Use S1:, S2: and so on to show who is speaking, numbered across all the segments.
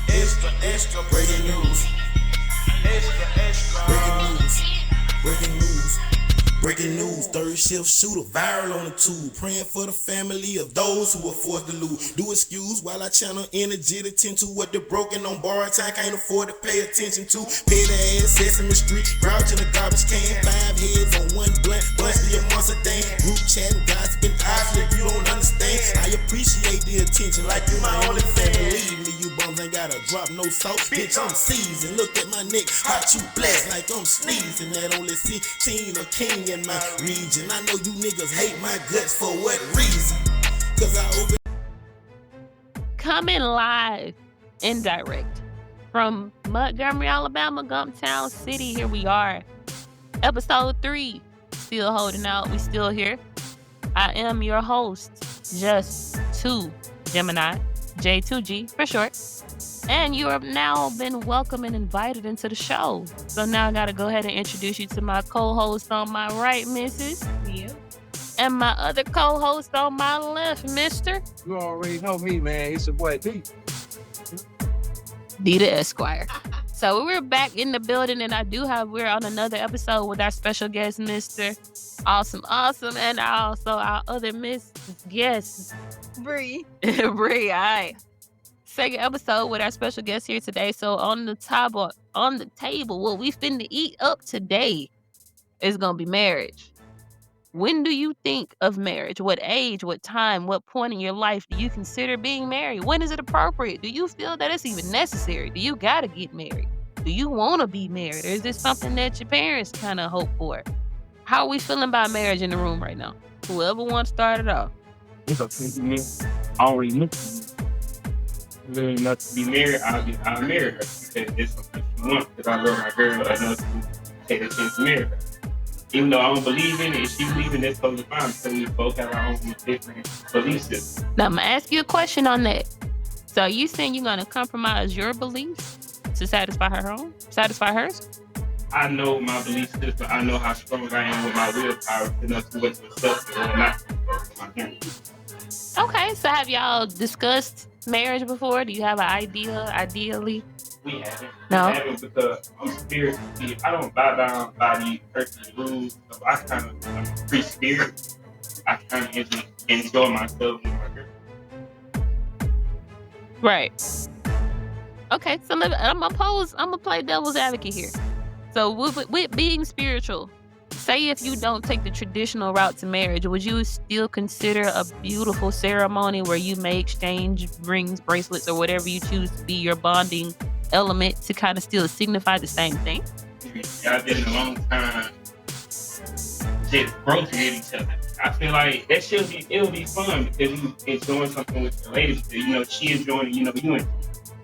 S1: extra, extra breaking news. Extra. Breaking news, third shift shooter, viral on the tube. Praying for the family of those who were forced to lose. Do excuse while I channel energy to tend to what they're broken on borrowed time. Can't afford to pay attention to. Petty ass, Sesame Street, grouch in a garbage can. 5 heads on one blunt, bust the monster thing. Group chatting, gossiping, if you don't understand. I appreciate the attention like you my only fan. Believe me, you bums ain't gotta drop no salt. Bitch, I'm seasoned. Look at my neck, hot you blessed like I'm sneezing. That only 16 a king in my region. I know you niggas hate my guts for what reason? Cause I open.
S2: Coming live and direct from Montgomery, Alabama, Gumptown City. Here we are. Episode 3. Still holding out. We still here. I am your host, Just 2 Gemini, J2G for short. And you have now been welcomed and invited into the show. So now I gotta go ahead and introduce you to my co-host on my right, Mrs.
S3: Yeah.
S2: And my other co-host on my left, Mr.
S4: You already know me, man. It's your boy D.
S2: D the Esquire. So we're back in the building, and we're on another episode with our special guest, Mr. Awesome, and also our other guest,
S3: Bree.
S2: Bree. All right. Second episode with our special guest here today. So on the table, what we finna eat up today is gonna be marriage. When do you think of marriage? What age, what time, what point in your life do you consider being married? When is it appropriate? Do you feel that it's even necessary? Do you gotta get married? Do you wanna be married? Or is this something that your parents kind of hope for? How are we feeling about marriage in the room right now? Whoever wants to start it off.
S5: It's okay to me. I already look for me. Really not to be married, I'll marry her because it's something she wants. Because I love my girl enough to take a chance to marry her. Even though I don't believe in it, if she believes in it, that's totally fine. So we both have our own different belief systems.
S2: Now I'm gonna ask you a question on that. So are you saying you're gonna compromise your beliefs to satisfy hers?
S5: I know my belief system. I know how strong I am with my willpower enough to what's acceptable or not for my parents.
S2: Okay, so have y'all discussed marriage before? Do you have an idea, ideally?
S5: We haven't.
S2: No?
S5: We haven't because I'm spiritual. I don't bow down by the earthly rules. So I'm a free spirit. I kind of enjoy myself and my girl.
S2: Right. Okay, so I'm gonna play devil's advocate here. So with being spiritual, say if you don't take the traditional route to marriage, would you still consider a beautiful ceremony where you may exchange rings, bracelets, or whatever you choose to be your bonding element to kind of still signify the same thing?
S5: Y'all been a long time just broke with each other. I feel like it'll be fun because you enjoying something with your lady. She enjoying it, you enjoy.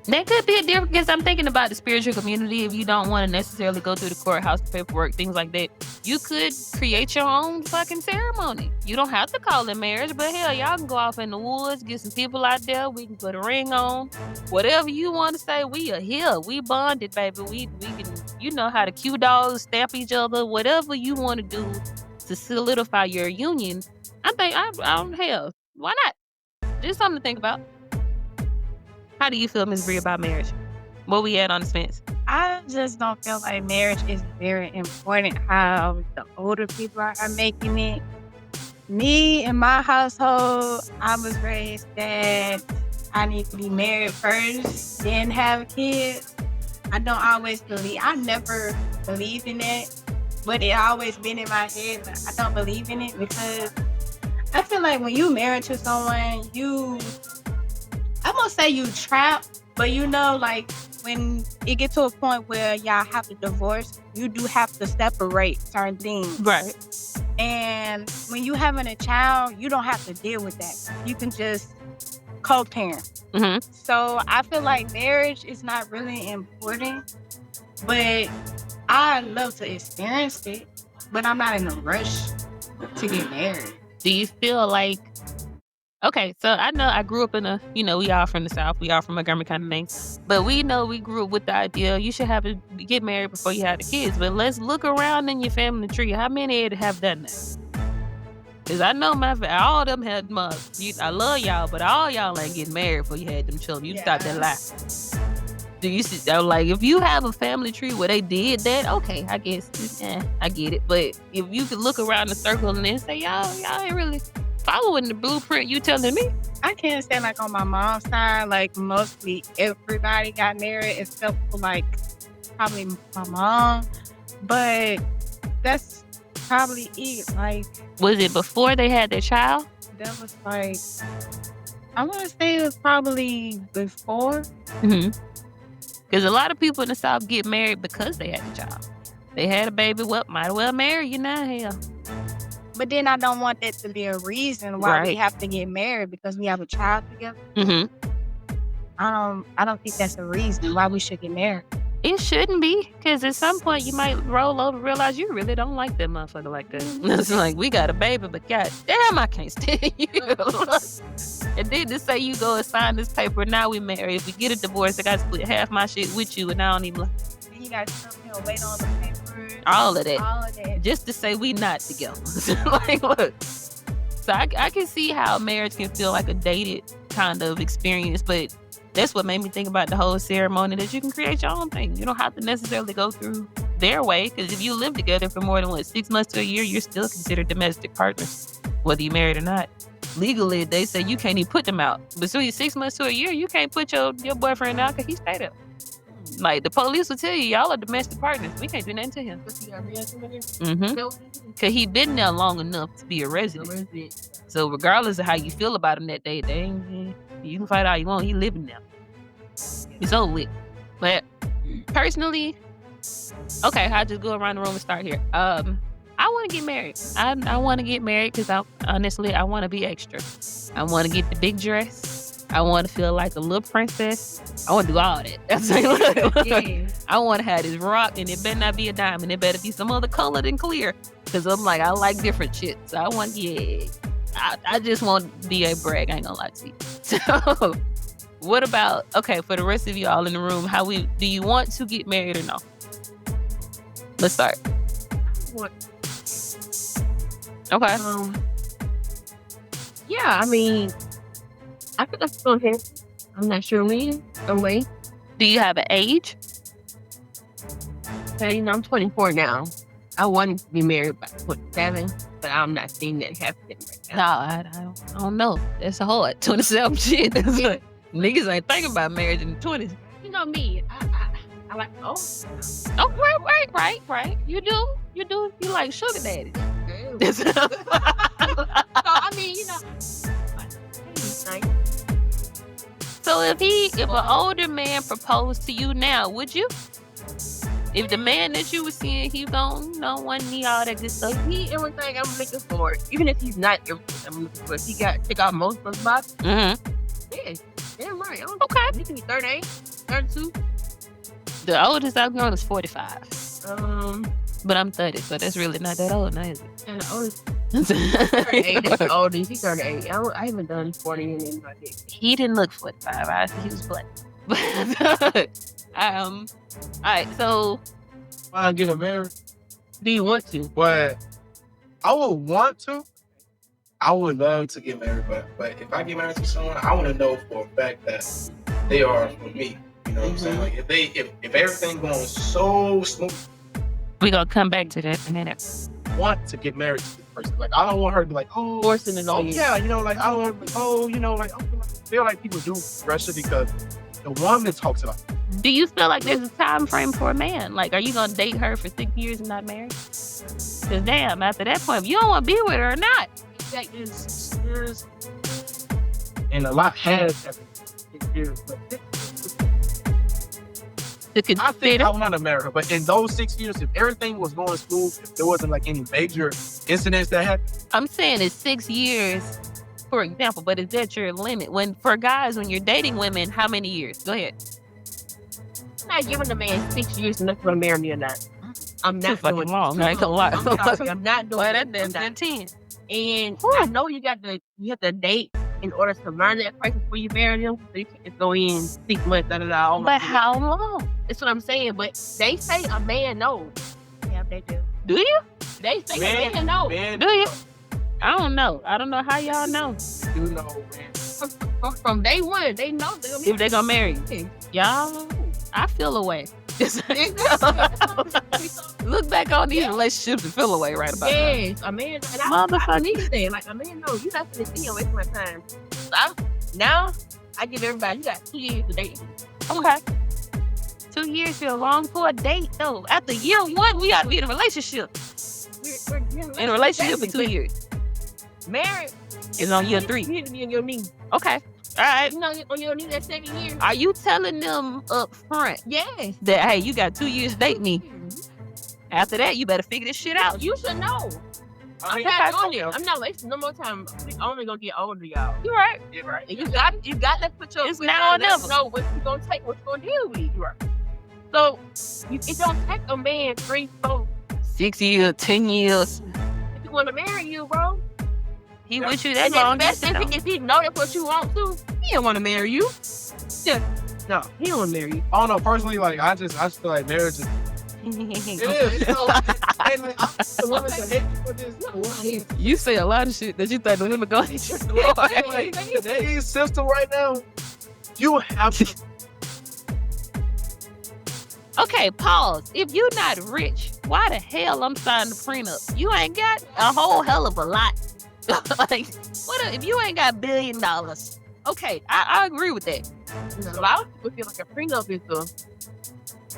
S2: That could be a difference because I'm thinking about the spiritual community. If you don't want to necessarily go through the courthouse paperwork, things like that, you could create your own fucking ceremony. You don't have to call it marriage, but hell, y'all can go off in the woods, get some people out there. We can put a ring on. Whatever you want to say, we are here. We bonded, baby. We can, how to cue dolls, stamp each other, whatever you want to do to solidify your union. I think, hell, why not? Just something to think about. How do you feel, Ms. Bree, about marriage? What we at on the fence?
S3: I just don't feel like marriage is very important how the older people are making it. Me and my household, I was raised that I need to be married first, then have kids. I never believed in it, but it always been in my head, but I don't believe in it because I feel like when you married to someone, I'm gonna say you trapped, but like when it gets to a point where y'all have to divorce, you do have to separate certain things.
S2: Right.
S3: And when you having a child, you don't have to deal with that. You can just co-parent.
S2: Mm-hmm.
S3: So I feel like marriage is not really important, but I love to experience it, but I'm not in a rush to get married.
S2: Do you feel like, okay, so I know I grew up in we all from the South, we all from Montgomery kind of thing, but we grew up with the idea you should get married before you have the kids. But let's look around in your family tree. How many have done that? Cause I know all of them had mothers. I love y'all, but all y'all ain't getting married before you had them children. You stop that lie. Do you see? Like, if you have a family tree where they did that, okay, I guess, I get it. But if you could look around the circle and then say, y'all ain't really following the blueprint you telling me.
S3: I can't say like on my mom's side, like mostly everybody got married except for like probably my mom. But that's probably it. Like,
S2: was it before they had their child?
S3: That was like, I want to say it was probably before.
S2: Mm-hmm. Because a lot of people in the South get married because they had a child. They had a baby, well, might as well marry you now, hell.
S3: But then I don't want that to be a reason why we have to get married because we have a child together.
S2: Mm-hmm.
S3: I don't think that's a reason why we should get married.
S2: It shouldn't be, because at some point you might roll over and realize you really don't like that motherfucker like that. It's like, we got a baby, but god damn, I can't stand you. And then to say you go and sign this paper, now we married. If we get a divorce, I got to split half my shit with you, and I don't even like.
S3: You got to wait on the papers.
S2: All of that. Just to say we not together. Like, look. So I can see how marriage can feel like a dated kind of experience, but that's what made me think about the whole ceremony, that you can create your own thing. You don't have to necessarily go through their way, because if you live together for more than 6 months to a year, you're still considered domestic partners, whether you're married or not. Legally, they say you can't even put them out. Between 6 months to a year, you can't put your boyfriend out because he stayed there. Like, the police will tell you, y'all are domestic partners. We can't do nothing to him. Mm-hmm. Because he been there long enough to be a resident. So regardless of how you feel about him that day, you can fight all you want. He living there. It's over with. But personally, okay, I'll just go around the room and start here. I want to get married. I want to get married because I want to be extra. I want to get the big dress. I want to feel like a little princess. I want to do all that. That's like, I want to have this rock, and it better not be a diamond. It better be some other color than clear, because I'm like, I like different shit. So I want, I just want B.A. Bragg. I ain't gonna lie to you. So, what about, okay, for the rest of you all in the room, do you want to get married or no? Let's start.
S6: What?
S2: Okay.
S6: Yeah, I mean, I think that's still here. I'm not sure when or way.
S2: Do you have an age?
S6: Okay, I'm 24 now. I wanted to be married by 27, but I'm not seeing that happening right now.
S2: No, I don't know. That's hard. 27 shit. That's like, niggas ain't thinking about marriage in the 20s.
S6: You know me. I like old.
S2: Oh, right. You do. You like sugar daddy.
S6: So, I mean, you know.
S2: So if an older man proposed to you now, would you? If the man that you were seeing, he don't want me all that good stuff.
S6: He everything I'm looking for. Even if he's not everything I'm looking for. If he got tick off most of the boxes.
S2: Mm-hmm.
S6: Yeah, damn right.
S2: Okay.
S6: He can be 38, 32.
S2: The oldest I've grown is 45. But I'm 30, so that's really not that old now, is it?
S6: And the oldest 38. That's the oldest. He's 38. I haven't done 40 in my day.
S2: He didn't look 45. I said he was black. All right, so
S4: Why I get married?
S6: Do you want to?
S4: But I would want to. I would love to get married, but if I get married to someone, I want to know for a fact that they are for me. You know what I'm saying? Like if everything going so smooth,
S2: we're gonna come back to that in a minute.
S4: Want to get married to the person. Like I don't want her to be like, oh,
S6: Forcing it on you.
S4: yeah, you know, like I don't want to be, oh, you know, like I feel like people do pressure because the woman talks about it.
S2: Do you feel like there's a time frame for a man? Like, are you gonna date her for 6 years and not marry? Because damn, after that point, if you don't want to be with her or not,
S6: That is 6 years.
S4: And a lot has happened. But
S2: to
S4: I think
S2: consider.
S4: I want to marry her, but in those 6 years, if everything was going smooth, if there wasn't like any major incidents that happened,
S2: I'm saying it's 6 years, for example, but is that your limit? When for guys, when you're dating women, how many years? Go ahead.
S6: I'm not giving the man 6 years to look for to marry me or not. I'm
S2: Too
S6: not
S2: fucking
S6: doing
S2: long. I ain't gonna lie.
S6: I'm not doing
S2: Boy,
S6: it.
S2: that's
S6: I'm not.
S2: 10.
S6: And I know you have to date in order to learn that person before you marry them. So you can't just go in 6 months,
S2: But how long?
S6: That's what I'm saying. But they say a man knows.
S3: Yeah, they do.
S2: Do you?
S6: They say a man knows.
S4: man,
S2: Do you? I don't know. I don't know how y'all know
S4: You know, man.
S6: From day one, they know they're gonna
S2: if they gonna marry you.
S6: be.
S2: Y'all, I feel away. Look back on these relationships and feel away right about now.
S6: Yes, a man. And I
S2: Motherfucker.
S6: need that. Like a man, no, you not gonna see him waste my time. So now I give everybody, you got 2 years to date.
S2: Okay. 2 years feel long for a date though. After year one, we gotta be in a relationship.
S6: We're
S2: In a relationship for 2 years.
S6: Married
S2: It's on year 3.
S6: You need to be on your knees.
S2: Okay. All right.
S6: You know, on your knees that 2nd year.
S2: Are you telling them up front
S6: Yes.
S2: that hey, you got 2 years to date me? After that, you better figure this shit out.
S6: You should know. I'm not doing it. I'm not wasting no more time. We only gonna get older, y'all.
S2: You right.
S4: Yeah, right.
S6: And you got to put your
S2: It's
S6: foot
S2: now
S6: down
S2: or
S6: and let
S2: never.
S6: them know what you gonna take, what you gonna deal with. Right. So it don't take a man 3, 4.
S2: 6 years, 10 years.
S6: If you want to marry you, bro.
S2: He with you that
S6: And
S2: long.
S6: especially if he know that's what you want to, he don't want to marry you. Yeah. No, he don't want to marry you.
S4: I don't know. Personally, like I just feel like marriage is. It is. You know, and like, the women that hate you for this.
S2: You say a lot of shit that you think the women gonna hit you
S4: Like, today's system right now, you have to.
S2: Okay, pause. If you not rich, why the hell I'm signing the prenup? You ain't got a whole hell of a lot. Like, if you ain't got $1 billion? Okay, I agree with that.
S6: A lot of people feel like a prenup is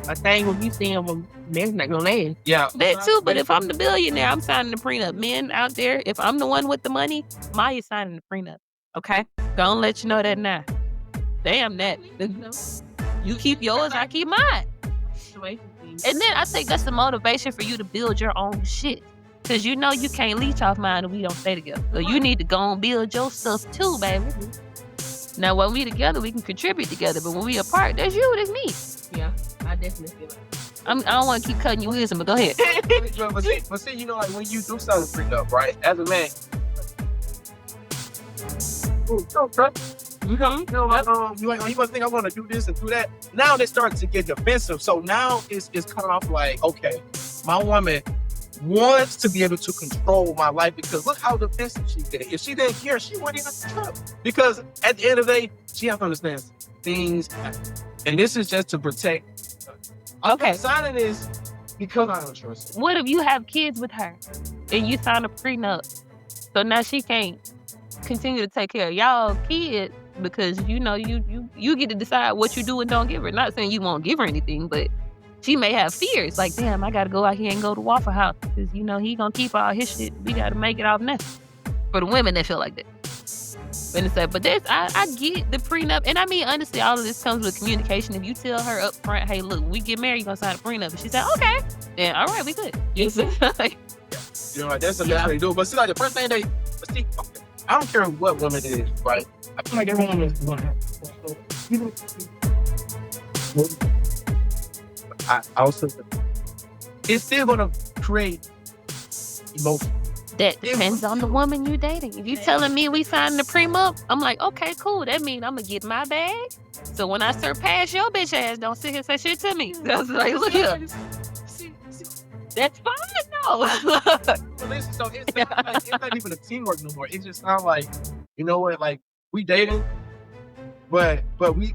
S6: a thing when you saying, well, marriage not gonna last.
S4: Yeah.
S2: That too, but if I'm the billionaire, I'm signing the prenup. Men out there, if I'm the one with the money, Maya's signing the prenup. Okay? Gonna let you know that now. Damn that. You keep yours, I keep mine. And then I think that's the motivation for you to build your own shit. Cause you know you can't leech off mine if we don't stay together. So you need to go and build your stuff too, baby. Now when we together, we can contribute together. But when we apart, that's you, that's me.
S6: Yeah, I definitely feel like
S2: I don't want to keep cutting your wisdom, but go ahead.
S4: but see, you know, like when you do something prenup, right? As a man, you know, like, you must think I want to do this and do that. Now they start to get defensive. So now it's kind of like, okay, my woman wants to be able to control my life because look how defensive she did. If she didn't care, she wouldn't even trip. Because at the end of the day, she has to understand things happen. And this is just to protect.
S2: Okay.
S4: Signing this because I don't trust her.
S2: What if you have kids with her and you sign a prenup? So now she can't continue to take care of y'all kids because you know you get to decide what you do and don't give her. Not saying you won't give her anything, but she may have fears like, damn, I gotta go out here and go to Waffle House because you know he gonna keep all his shit. We gotta make it off now. For the women that feel like that. And it's like, but that's I get the prenup, and I mean honestly, all of this comes with communication. If you tell her up front, hey, look, when we get married, you gonna sign a prenup, and she said, okay, then all right, we good. You know, like,
S4: You know, like, that's the best way to do it. But see, like the first thing but see, I don't care what woman it is, right? I feel like every woman is going to have. I also, it's still going to create emotion.
S2: that depends on the woman you dating. If you telling me we signed the prenup, I'm like, okay, cool. That means I'm gonna get my bag. So when I surpass your bitch ass, don't sit here and say shit to me. That's like, look here. That's fine, no.
S4: But listen, so it's not even a teamwork no more. It just sounds like, you know what, like we dating, but we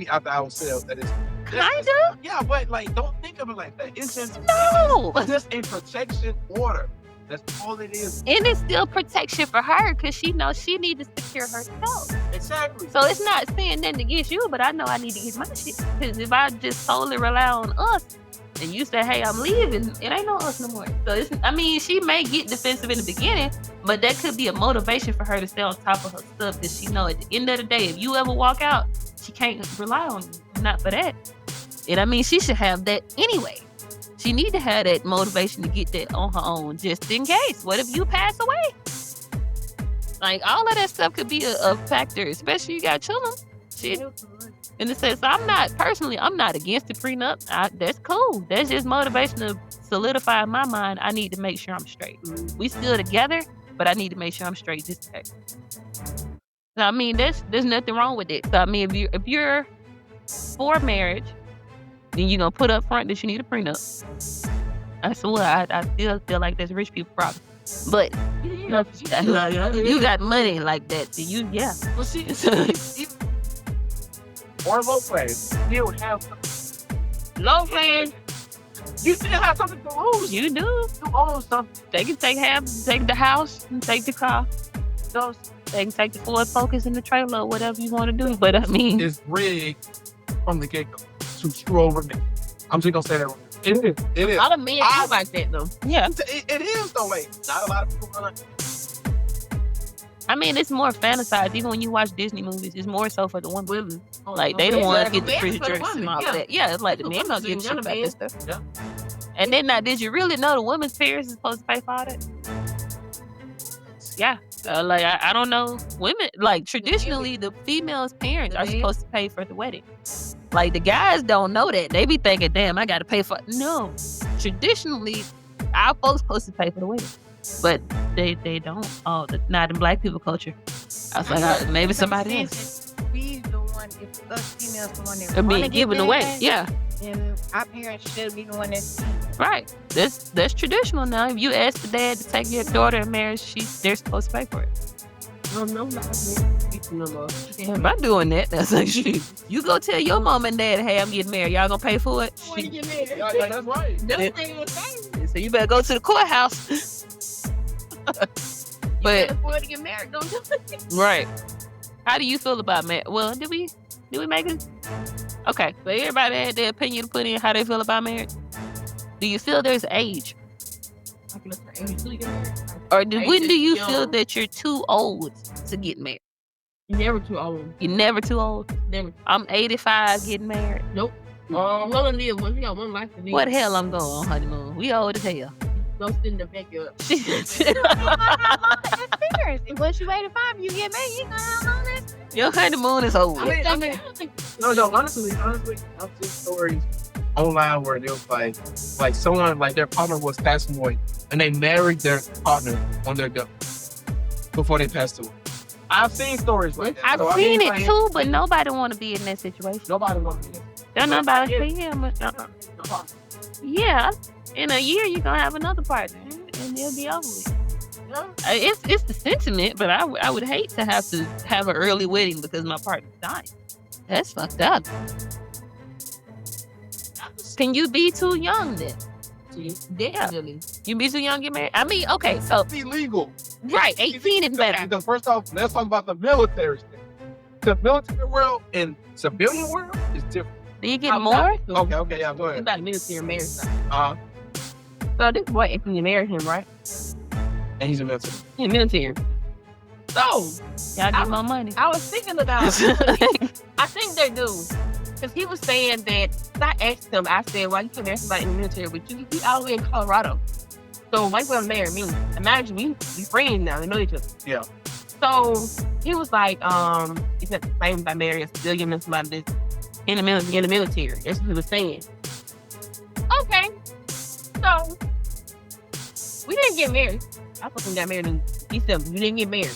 S4: out to ourselves. That is
S2: Kinda.
S4: Yeah, but like don't think of it like that. It's just
S2: No.
S4: it's just a protection order. That's all it is.
S2: And it's still protection for her because she knows she needs to secure herself.
S4: Exactly.
S2: So it's not saying nothing against you, but I know I need to get my shit. Because if I just solely rely on us and you say, hey, I'm leaving, it ain't no us no more. So she may get defensive in the beginning, but that could be a motivation for her to stay on top of her stuff because she know at the end of the day, if you ever walk out, she can't rely on you. Not for that. And she should have that anyway. She need to have that motivation to get that on her own, just in case. What if you pass away? Like, all of that stuff could be a factor, especially you got children. Shit. In the sense, I'm not against the prenup. That's cool. That's just motivation to solidify in my mind. I need to make sure I'm straight. We still together, but I need to make sure I'm straight just in case. So, there's nothing wrong with it. So, if you're for marriage, then you're going to put up front that you need a prenup. I swear, I still feel like that's rich people problem. But
S6: You
S2: You got money like that. So you, yeah.
S4: Well, see, or low class, still have
S6: Low class.
S4: you still have something to lose.
S2: You do.
S4: You own something.
S2: They can take the house, and take the car.
S4: Those
S2: They can take the Ford Focus in the trailer or whatever you want to do. But I mean,
S4: is rigged from the get go to screw over me. I'm just gonna say that. It is. It
S6: A
S4: is.
S6: lot of men feel like that though.
S2: yeah.
S4: It is though. Like not a lot of people are like.
S2: I mean, it's more fantasized. Even when you watch Disney movies, it's more so for the women. Like, they
S6: Yeah,
S2: the ones
S6: like,
S2: get the
S6: men
S2: pretty
S6: for the
S2: dress and
S6: women,
S2: all
S6: yeah.
S2: that. Yeah, it's like the
S6: The
S2: men don't
S6: women
S2: give a
S6: do
S2: shit
S6: none
S2: about
S6: of
S2: that stuff.
S4: Yeah.
S2: And then now, did you really know the woman's parents is supposed to pay for all that? Yeah. Like, I don't know. Women, like, traditionally, the female's parents are supposed to pay for the wedding. Like, the guys don't know that. They be thinking, damn, I got to pay for it. No. Traditionally, our folks supposed to pay for the wedding. But they don't. Oh, not in black people culture. I was like, maybe somebody else.
S3: We the one, if us females the one that
S2: I
S3: wanna
S2: mean,
S3: get
S2: giving away.
S3: married,
S2: Yeah.
S3: and our parents should be the one that's
S2: Right. That's traditional now. If you ask the dad to take your daughter in marriage, they're supposed to pay for it.
S6: No, no more.
S2: If I'm doing that, that's like shit. You go tell your mom and dad, hey, I'm getting married. Y'all gonna pay for it?
S6: When you get married.
S4: Yeah, that's right.
S6: That's the thing.
S2: So you better go to the courthouse. But
S6: Before to get married, don't you?
S2: right. How do you feel about marriage? Well, did we make it? Okay. So everybody had their opinion to put in how they feel about marriage. Do you feel there's age? Or when do you feel that you're too old to get married?
S6: You're never too old.
S2: You're never too old.
S6: Never.
S2: I'm 85 getting married.
S6: You only live one. You got one life to live.
S2: What the hell I'm going on honeymoon? We old as hell.
S6: Go sit in the backyard.
S3: parents. And once you 85, you get married, you ain't gonna have all that.
S2: Your honeymoon is over.
S4: I don't think. No, honestly, I've seen stories online where they was like someone, like their partner was passing away, and they married their partner on their death before they passed away. I've seen stories like that.
S2: I've
S4: So, I
S2: seen
S4: mean,
S2: it
S4: like,
S2: too, but nobody want to be in that situation.
S4: Nobody wants to be there.
S2: Don't nobody see him. Yeah, in a year you're gonna have another partner, and it'll be over with. It's the sentiment, but I would hate to have an early wedding because my partner's dying. That's fucked up. Can you be too young then?
S6: Definitely.
S2: You be too young to get married? I mean, okay, so
S4: It's illegal.
S2: right, 18 is better.
S4: Because first off, let's talk about the military thing. The military world and civilian world is different.
S2: Do you get more?
S4: Okay, yeah, go
S6: You
S4: ahead.
S6: about military marriage.
S4: Uh,
S6: So this boy, if you marry him, right?
S4: and he's a military.
S6: He's military. So
S2: Y'all get more money.
S6: I was thinking about. I think they do. Because he was saying that, I asked him, I said, why you can't marry somebody in the military? But you be all the way in Colorado. So why you want to marry me? Imagine we friends now, we know each other.
S4: Yeah.
S6: So he was like, it's not the same by marrying a civilian and somebody that's in the military. That's what he was saying. Okay. So we didn't get married. I fucking got married in December. We didn't get married.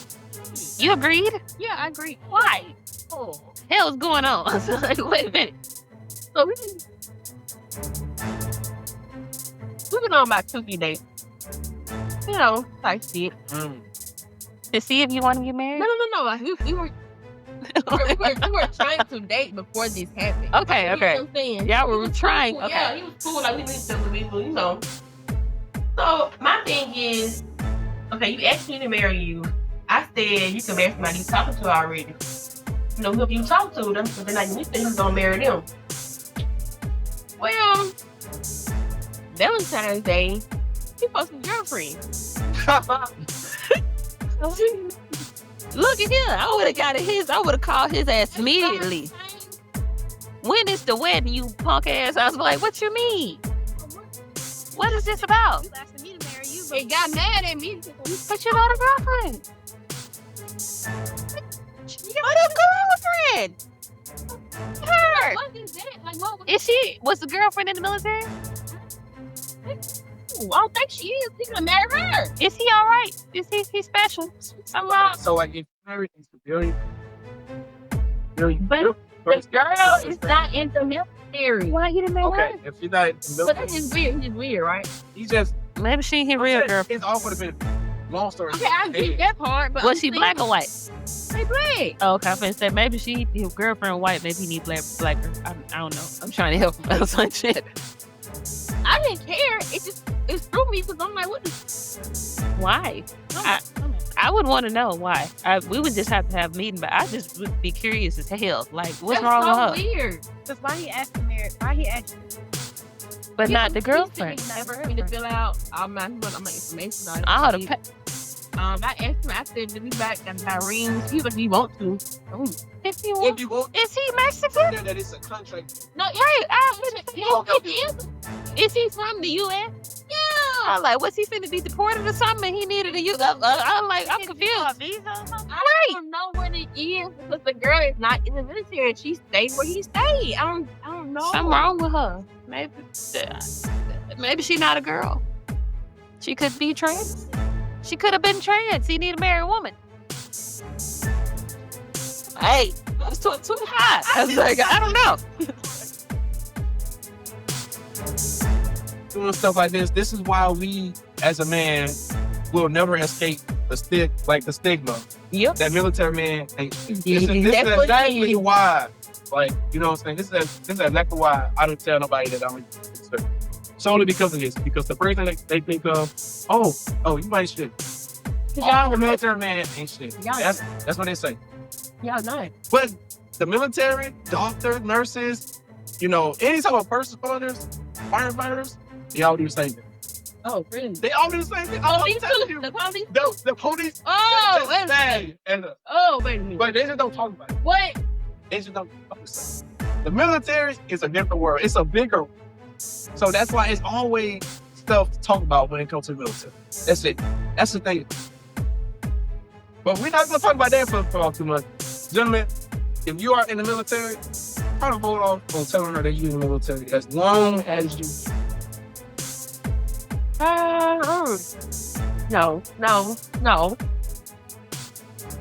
S2: You agreed?
S6: Yeah, I agree. Why? Oh.
S2: Hell's going on? So, like, wait a minute.
S6: So we've been on about 2-3 days. You know, like shit.
S2: To see if you want to get married?
S6: No. Like, we were trying to date before this happened.
S2: Okay,
S6: You know what I'm saying?
S2: Y'all
S6: He
S2: were
S6: was
S2: trying,
S6: cool.
S2: okay.
S6: Yeah, he was cool. Like, we knew each other, you know. So my thing is, okay, you asked me to marry you. I said you can marry somebody you talking to already. You know, whoever you talk to them, but then like you said you was gonna marry them. Well, Valentine's Day, he posted a girlfriend.
S2: Look at him. I would have got his. I would have called his ass immediately. When is the wedding, you punk ass? I was like, what you mean? What is this about?
S3: You asking me to marry you,
S6: They got mad at me.
S2: But you got a girlfriend. You got a girlfriend. Her.
S6: What is that? Like, what?
S2: Was the girlfriend in the military?
S6: I don't think she is. He's gonna marry her.
S2: Is he all right? Is he special? Something wrong?
S4: So like if everything's civilian,
S6: But the girl is not in the military.
S2: Why he didn't marry
S4: okay,
S2: her?
S4: if you're not in the
S6: But
S4: military,
S6: that's just weird. He's just weird, right?
S4: he's just
S2: Maybe she ain't his real girlfriend.
S4: It's all for the benefit. long story.
S6: Okay, I get that part, but
S2: Was she black or white?
S6: They black.
S2: Oh, okay, I was gonna say maybe his girlfriend white, maybe he need black. I don't know. I'm trying to help him out some shit.
S6: I didn't care. It threw me because I'm like, what the?
S2: Why? I would want to know why. We would just have to have a meeting, but I just would be curious as hell. Like, what's wrong with her?
S6: Weird.
S3: Because why he asked married? Why he asked?
S2: But not the girlfriend.
S6: Never me to fill out all my information.
S2: All the
S6: I asked him. I said, "Do we back and buy rings?" He was, "We want to."
S2: if you want, is he Mexican?
S4: That it's a contract.
S6: No,
S2: Is he from the U.S.? Yeah. I'm like, was he finna be deported or something? He needed a U.S. I'm like, I'm confused.
S6: I don't know what it is because the girl is not in the military. She stayed where he stayed. I don't know.
S2: Something wrong with her. Maybe she's not a girl. She could be trans. She could have been trans. He need a married woman. Hey, that's too hot. I was like, I don't know.
S4: Doing stuff like this is why we, as a man, will never escape the stigma.
S6: Yep.
S4: That military man ain't shit.
S6: Yeah,
S4: This is
S6: that's what
S4: exactly
S6: it is.
S4: why. Like, you know what I'm saying? This is exactly why I don't tell nobody that I'm a solely because of this. Because the first thing they think of, oh, you ain't shit.
S6: Y'all
S4: The military man ain't shit.
S6: Y'all-
S4: That's what they say.
S6: Y'all know.
S4: But the military, doctors, nurses, any type of first responders, firefighters, they all do the same thing.
S6: Oh, really?
S4: They all do the same thing. I'm telling you.
S6: The police?
S4: The police.
S6: Oh,
S4: just
S6: wait a
S4: bad. And,
S6: wait a minute.
S4: but they just don't talk about it.
S6: What?
S4: They just don't talk about it. The military is a different world. It's a bigger world. So that's why it's always stuff to talk about when it comes to the military. That's it. That's the thing. But we're not going to talk about that for too much. Gentlemen, if you are in the military, try to hold off on telling her that you're in the military as long as you.
S6: No.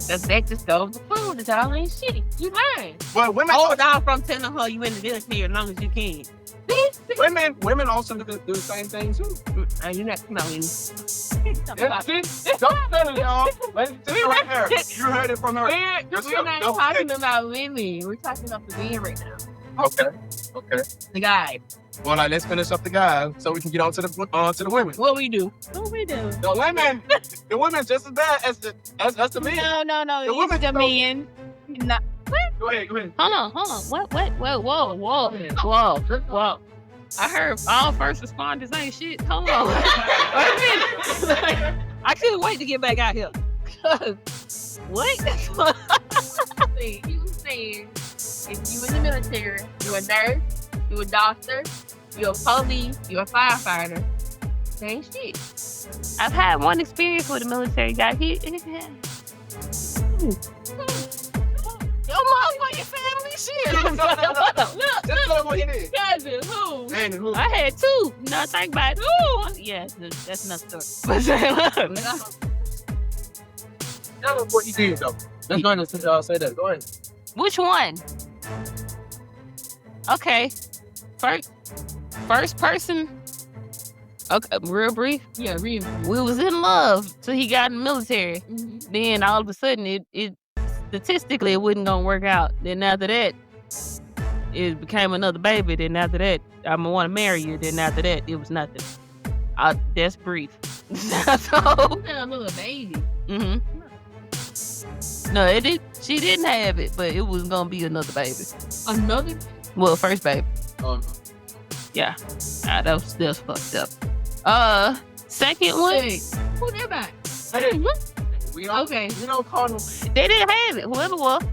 S6: That just goes to prove that y'all ain't shit. You lying.
S4: Well, women,
S6: Hold on from telling her you in the military as long as you can.
S4: women also do the same thing too.
S6: You're not knowing.
S4: Yeah, see? Don't tell it, y'all. Let's see right here. You heard it from her.
S6: We're not talking about women. We're talking about the men right now.
S4: Okay.
S6: The guy.
S4: Well, let's finish up the guys so we can get on to the women.
S6: What we do?
S4: The women just as bad as the men.
S3: No.
S4: The women
S3: It's the men. Not,
S4: Go ahead.
S2: Hold on. What? Whoa. I heard all first responders ain't shit. Hold on. Wait a minute. I couldn't wait to get back out here. What?
S6: You saying if you in the military, you're a nurse, you're a doctor, you're a police, you're a firefighter. That ain't shit.
S2: I've had one experience with a military guy. Your motherfucking family shit.
S4: Just tell them what it is.
S6: Cousin, who?
S4: And who?
S2: I had two. Now think about it. Ooh, yeah, that's another story.
S4: Tell them what you did, though. Let's go ahead and say that. Go ahead.
S2: Which one? Okay. First person. Okay, real brief.
S6: Yeah, really.
S2: We was in love till he got in the military.
S6: Mm-hmm.
S2: Then all of a sudden, it statistically it wasn't gonna work out. Then after that, it became another baby. Then after that, I'm gonna want to marry you. Then after that, it was nothing. That's brief. So,
S6: Another baby.
S2: no, it did. She didn't have it, but it was gonna be another baby.
S6: Another?
S2: Well, first baby.
S4: Oh,
S2: Yeah, that was fucked up. Second one,
S6: Hey, who that back?
S4: we don't call them.
S2: they didn't have it. Whoever it was,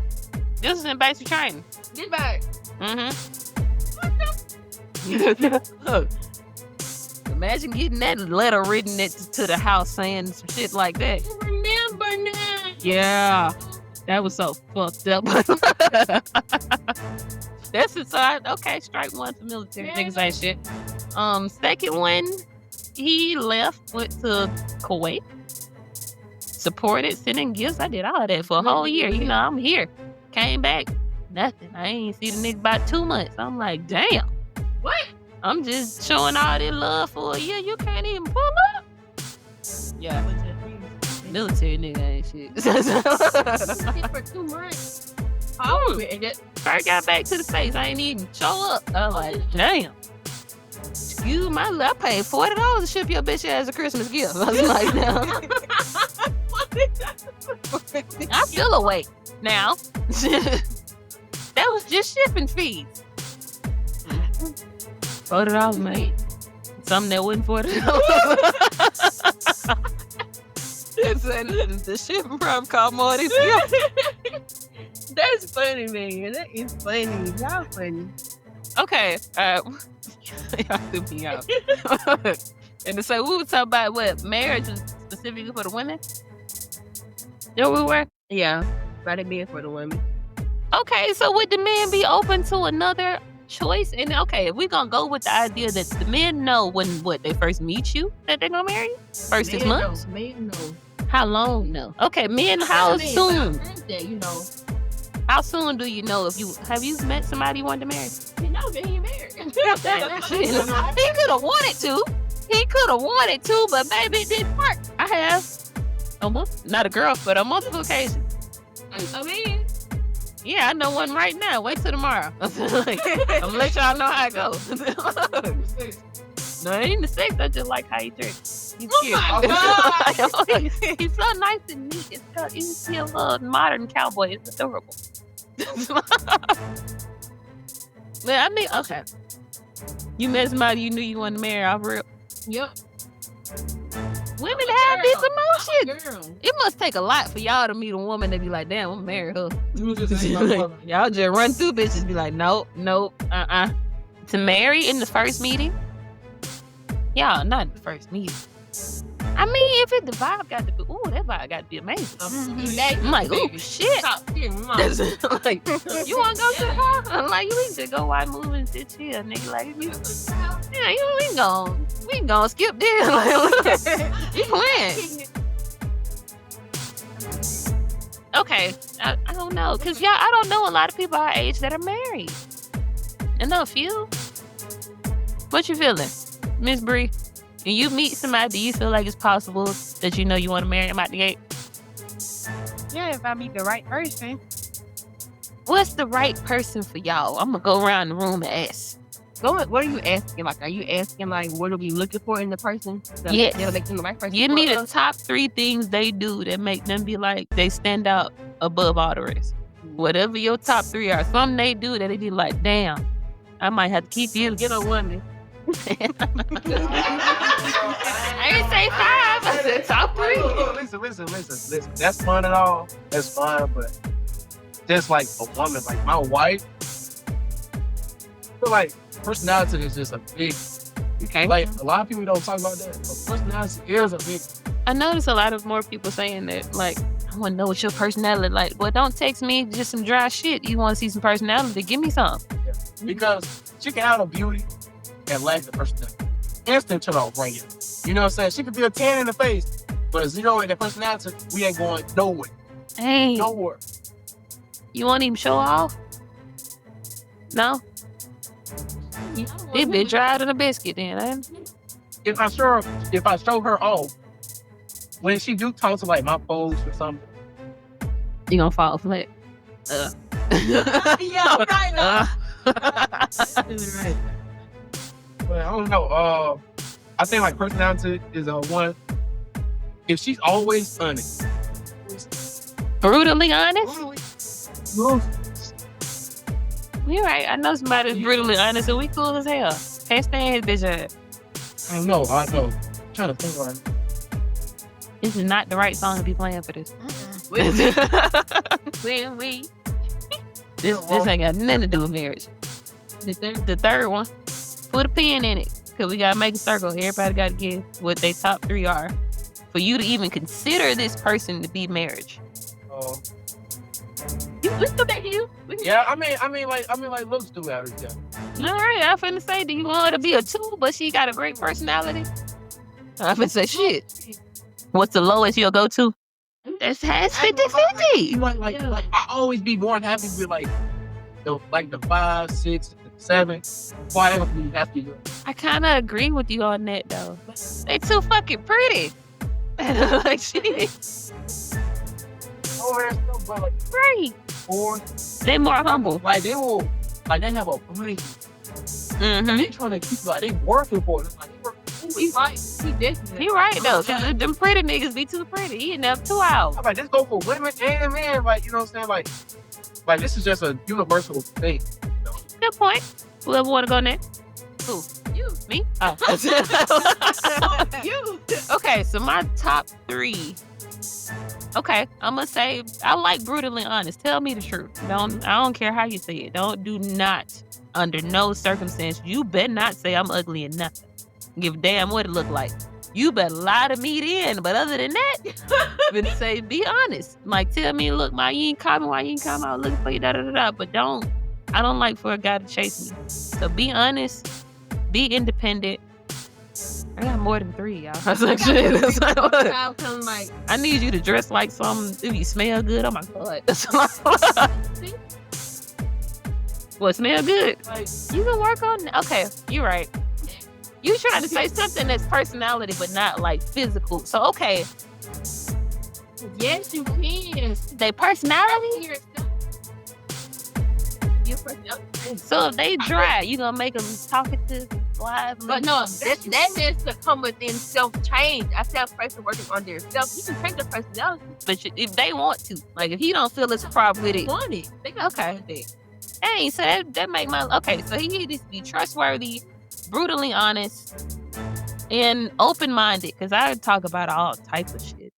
S2: this is in basic training.
S6: This back.
S2: Look, imagine getting that letter written to the house saying some shit like that.
S6: Remember now.
S2: Yeah, that was so fucked up. That's it. So okay, strike one for military. Niggas ain't shit. Second one, he left, went to Kuwait, supported, sending gifts. I did all of that for a whole year. You know, I'm here. Came back, nothing. I ain't see the nigga about 2 months. I'm like, damn.
S6: What?
S2: I'm just showing all this love for a year. You can't even pull up. Yeah. military nigga ain't shit.
S6: For 2 months. Oh, and that,
S2: I got back to the States. I ain't even show up. I was like, damn. Excuse my, I paid $40 to ship your bitch ass a Christmas gift. I was like, no. I feel awake now. That was just shipping fees. $40, mate. Something that wasn't $40. The shipping probably cost more than gift.
S6: that's funny, man. That is funny. Y'all funny.
S2: Okay. Y'all threw me out. And so we were talking about what marriage is specifically for the women. There we were.
S6: Yeah, about it being for the women.
S2: Okay, so would the men be open to another choice? And okay, if we're gonna go with the idea that the men know when they first meet you that they're gonna marry you? First 6 months?
S6: Men know.
S2: How long? No. Okay, men, how soon?
S6: You know.
S2: How soon do you know if you have you met somebody you wanted to marry?
S6: You know that he married.
S2: He could have wanted to. He could have wanted to, but baby, it didn't work. I have not a girl, but on multiple occasions.
S6: I mean,
S2: yeah, I know one right now. Wait till tomorrow. I'm gonna let y'all know how it goes. No, it ain't the sex. I just like how he drinks. He's cute. He's so nice and neat. He's a little modern cowboy. It's adorable. Man, I mean, okay. You met somebody you knew you wanted to marry off real.
S6: yep.
S2: Women have these emotions.
S6: Girl.
S2: It must take a lot for y'all to meet a woman that be like, damn, I'm marry her.
S4: You was just saying my mother.
S2: Y'all just run through bitches, be like, nope, To marry in the first meeting? Y'all, not in the first meeting. I mean, if the vibe got to be, that vibe got to be amazing. I'm like, shit.
S6: Top tier, mom.
S2: Like, you want to go to the bar? I'm like, you need to go watch movies and sit chill, nigga. Like, we ain't gonna skip this. You playing. Okay, I don't know. Because, I don't know a lot of people our age that are married. I know a few. What you feeling, Miss Bree? When you meet somebody, do you feel like it's possible that you know you want to marry them out the gate?
S3: Yeah, if I meet the right person.
S2: What's the right person for y'all? I'm gonna go around the room and ask.
S6: What are you asking? Like, are you asking, like, what are we looking for in the person?
S2: Yes.
S6: That'll make them the right person.
S2: Give me the top 3 things they do that make them be like, they stand out above all the rest. Whatever your top 3 are, something they do that they be like, damn, I might have to keep you.
S6: Get a woman.
S2: I didn't say 5, I said top 3.
S4: Listen. That's fun and all. That's fine, but just like a woman, like my wife, I feel like personality is just a big.
S2: Okay.
S4: Like a lot of people don't talk about that, but personality is a big.
S2: I notice a lot of more people saying that, like, I want to know what your personality like. Well, don't text me just some dry shit. You want to see some personality? Give me some.
S4: Yeah. Because she can have a beauty and lack the personality. Instant turn off right here. You know what I'm saying? She could be a 10 in the face, but 0 in the personality, we ain't going nowhere.
S2: Hey,
S4: Nowhere.
S2: you won't even show off? No? It been drier than a biscuit then, eh?
S4: If I show her off, when she do talk to like my pose or something,
S2: You gonna fall flat.
S6: Yeah, right.
S2: Right.
S4: but I don't know. I think like personality is one. If she's always honest,
S2: Brutally honest? You're right. I know somebody that's brutally honest and we cool as hell. Can't stand his bitch ass.
S4: I know. I'm trying to think right.
S2: This is not the right song to be playing for this. When we. This ain't got nothing to do with marriage. The third one. Put a pin in it. Because we got to make a circle. Everybody got to give what their top 3 are. For you to even consider this person to be marriage.
S6: We still back to you.
S4: Yeah, I mean, like looks do matter. Yeah.
S2: All right, I'm finna say, do you want her to be a 2, but she got a great personality? I'm finna say, shit. What's the lowest you'll go to? That's 50-50.
S4: Like I always be more than happy with like the 5, 6, 7, whatever you have to do.
S2: I kind of agree with you on that, though. They too fucking pretty. Like shit.
S4: Oh, that's so bad.
S2: Right.
S4: Or
S2: They more humble.
S4: like they will, like they have a brain.
S2: Mm-hmm.
S4: They trying to keep like they working for it. Like they working.
S6: He right. He definitely.
S2: He right though. 'Cause them pretty niggas be too pretty. He in there 2 hours.
S4: I'm like, this go for women and men. Like, you know what I'm saying? Like this is just a universal thing. You know?
S2: Good point. Whoever want to go next? Who?
S6: You.
S2: Me? Oh.
S6: You.
S2: Okay, so my top 3. Okay, I'm gonna say I like brutally honest. Tell me the truth. I don't care how you say it. Do not under no circumstance. You better not say I'm ugly and nothing. Give a damn what it look like. You better lie to me then. But other than that, better say be honest. Like tell me, look, you ain't call me. Why you ain't call me? I was looking for you. Da da da da. But I don't like for a guy to chase me. So be honest. Be independent. I got more than 3, y'all. I was like, shit. That's like, what?
S6: Like,
S2: I need you to dress like something. If you smell good, oh my god. What smell good?
S6: like,
S2: You can work on. Okay, you're right. You trying to say something that's personality, but not like physical. So okay,
S6: yes, you can.
S2: they personality.
S6: Your personality.
S2: So if they dry, you gonna make them talkative, lively.
S6: But no, that needs to come within self-change. I see a person working on their self. You can change their personality.
S2: But if they want to, like if he don't feel it's a problem with it,
S6: Want it. They got
S2: Okay.
S6: it.
S2: hey, so that make my okay. So he needs to be trustworthy, brutally honest, and open-minded. Cause I talk about all types of shit.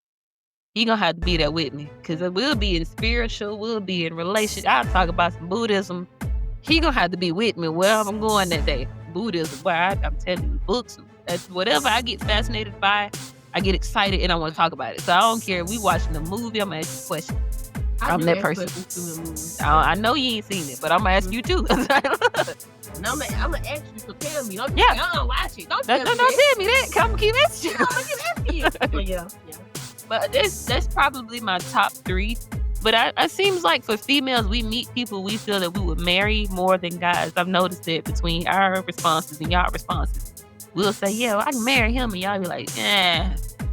S2: He gonna have to be there with me, cause we'll be in spiritual, we'll be in relationship. I'll talk about some Buddhism. He gonna have to be with me wherever I'm going that day. Buddhism, where I'm telling you, books, that's whatever I get fascinated by. I get excited and I want to talk about it. So I don't care if we watching a movie. I'm gonna ask you a question. I'm that person. I know you ain't seen it, but I'm gonna ask you too.
S6: And I'm gonna ask you to tell me. Don't
S2: Yeah.
S6: I don't watch it. Don't
S2: Don't
S6: tell me
S2: tell me that. Come keep asking you.
S6: that. Yeah.
S2: But that's probably my top 3. But it seems like for females, we meet people we feel that we would marry more than guys. I've noticed it between our responses and y'all responses. We'll say, yeah, well, I can marry him, and y'all be like,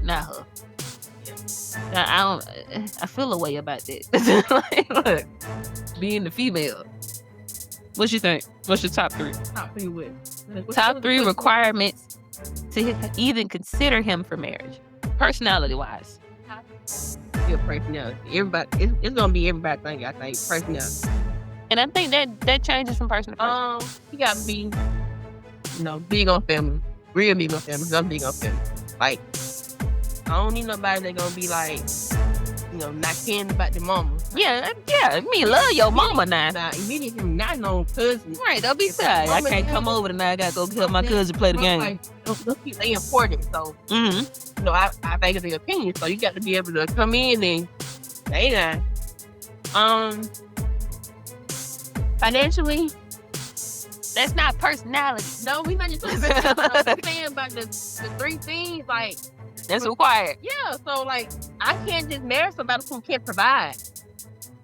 S2: not her. I feel a way about that. Like, look, being the female. What you think? What's your top 3?
S6: Top 3 what?
S2: Top 3 requirements to even consider him for marriage, personality-wise.
S6: Your personality. Everybody, it's gonna be everybody thing. I think personality.
S2: And I think that changes from person to person.
S6: You gotta be, big on family, real big on family. 'Cause I'm big on family. Like, I don't need nobody that gonna be like, not caring about the mama.
S2: Yeah. Me love your mama now.
S6: Nah, immediately not no cousin.
S2: Right, don't be sad. I can't come over tonight. I gotta go help my cousin play the game.
S6: Like, they important. So,
S2: Mm-hmm.
S6: I think it's their opinion. So you got to be able to come in and say that. Financially,
S2: That's not personality.
S6: no, we not just saying about the 3 things. Like,
S2: That's required.
S6: yeah, so like I can't just marry somebody who can't provide.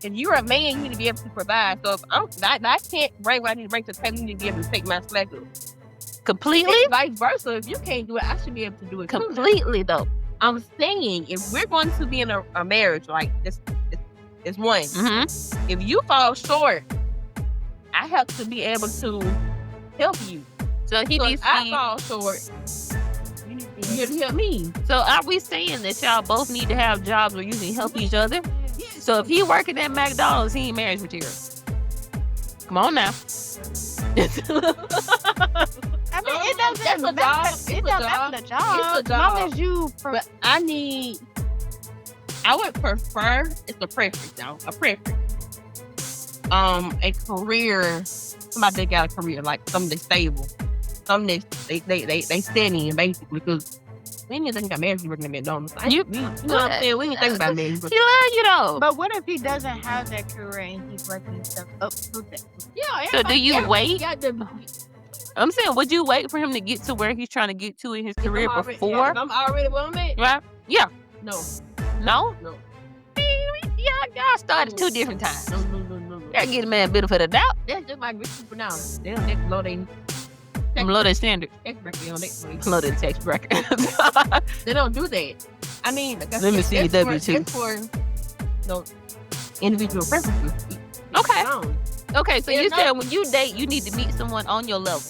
S6: If you're a man, you need to be able to provide. So if I can't bring what I need to bring to the table, you need to be able to take my slack up.
S2: Completely?
S6: And vice versa. If you can't do it, I should be able to do it too.
S2: Completely, though.
S6: I'm saying if we're going to be in a marriage, like it's one.
S2: Mm-hmm.
S6: If you fall short, I have to be able to help you.
S2: So he
S6: So
S2: needs
S6: if I
S2: to
S6: fall short, you need to be here to help me.
S2: So are we saying that y'all both need to have jobs where you can help each other? So if he working at McDonald's, he ain't marriage material. Come on now.
S3: I mean, it doesn't matter. It doesn't matter the job.
S6: It's a
S3: As long
S6: job.
S3: as you.
S6: But I would prefer, it's a preference, y'all, a preference. A career, somebody that got a career, like something that's stable. Something that they steady in, basically, because we didn't think about marriage working at McDonald's. You know what I'm saying? We didn't think about marriage. But
S2: He love you though.
S3: But what if he doesn't have that career and he's working himself up to that?
S6: yeah,
S2: So do you wait?
S6: Got the,
S2: I'm saying, would you wait for him to get to where he's trying to get to in his career before?
S6: I'm already where I'm at.
S2: Right? Yeah.
S6: No.
S2: No?
S6: No.
S2: Y'all started 2 different times.
S6: No.
S2: Gotta get a man benefit of the doubt.
S6: That's just like rich people now. They don't blow their
S2: I'm low that standard.
S6: tax bracket on that.
S2: Low that tax bracket.
S6: They don't do that. I mean, that's,
S2: Let me see your W-2.
S6: That's for individual preferences.
S2: Okay.
S6: No.
S2: Okay, so
S6: Yeah,
S2: you
S6: no.
S2: said when you date, you need to meet someone on your level.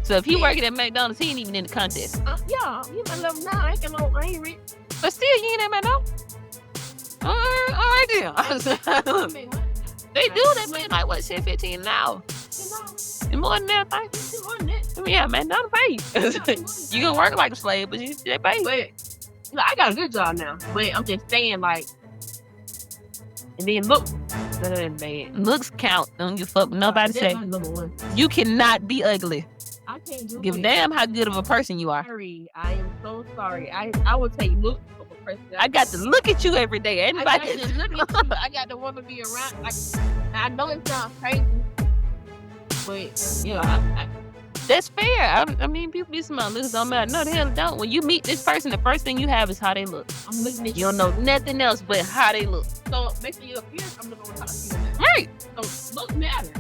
S2: So if he working at McDonald's, he ain't even in the contest.
S6: Yeah, you my level now. I ain't rich.
S2: But still, you ain't at McDonald's. All right then. They do that, man. Like what, shit, 15 an hour? And more than that, I mean, yeah, McDonald's pay you. You gonna work like a slave, but they pay you.
S6: But I got a good job now. But I'm just saying, like, and then look, better than bad.
S2: Looks count. Don't give a fuck. Nobody
S6: That's
S2: say
S6: my number one.
S2: you cannot be ugly.
S6: I can't do
S2: Give a
S6: it.
S2: damn how good of a person you are.
S6: Sorry, I am so sorry. I would take look of a person.
S2: I got to look at you every day.
S6: I got
S2: Anybody?
S6: to look at you. I got to want to be around. Like, I know it sounds crazy, but you know,
S2: That's fair. I mean, people be smart. Looks don't matter. No, the hell it don't. When you meet this person, the first thing you have is how they look.
S6: I'm looking at
S2: You don't know nothing else but how they look.
S6: So basically, your appearance, I'm not gonna talk to you. About.
S2: Right.
S6: So looks matter.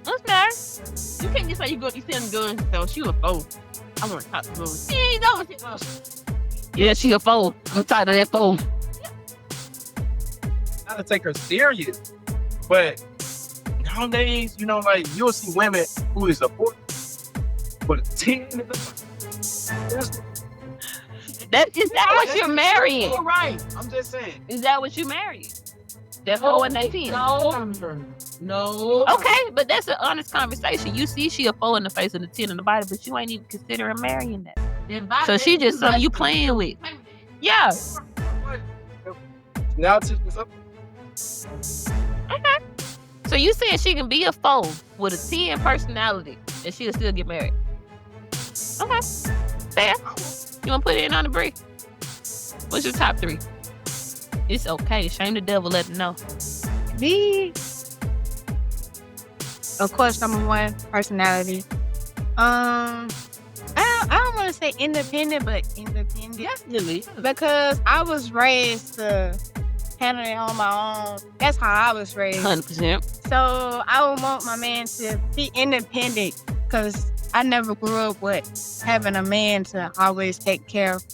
S2: What's that?
S6: You can't just say you go, you send guns. So she a foe. I want to talk to her. She ain't know what she was.
S2: Yeah, she a fool. I'm tired of that fool.
S4: Not to take her serious, but nowadays, you know, like you'll see women who is a 4, but a 10 in the that's
S2: Is that what you're marrying?
S4: all right. I'm just saying.
S2: Is that what you married? That 4 and 18?
S6: No.
S2: Okay, but that's an honest conversation. You see she a 4 in the face and a 10 in the body, but you ain't even considering marrying that. So she just something you playing with. Yeah.
S4: Now it's up.
S2: Okay. So you saying she can be a 4 with a 10 personality and she'll still get married? Okay. Fair. You want to put it in on the brief? What's your top 3? It's okay. Shame the devil. Let him know.
S3: Me, of course, number 1, personality. I don't want to say independent, but independent.
S6: Definitely.
S3: Because I was raised to handle it on my own. That's how I was raised.
S2: 100%.
S3: So I would want my man to be independent because I never grew up with having a man to always take care of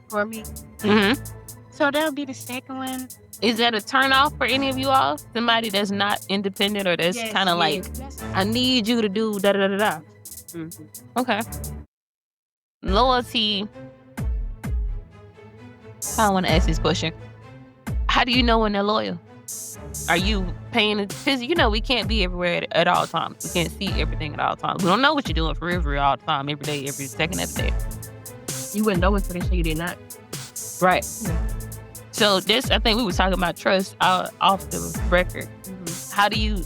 S3: for me.
S2: Mm-hmm.
S3: So that'll be the second one.
S2: Is that a turn off for any of you all? Somebody that's not independent or that's
S3: Yes,
S2: kind of like,
S3: yes.
S2: I need you to do da da da da.
S6: Mm-hmm.
S2: Okay. Loyalty. I want to ask this question. How do you know when they're loyal? Are you paying? Because you know we can't be everywhere at all times. We can't see everything at all times. We don't know what you're doing for real all the time, every day, every second of the day.
S6: You wouldn't know it until they say you did not.
S2: Right. So this, I think we were talking about trust off the record.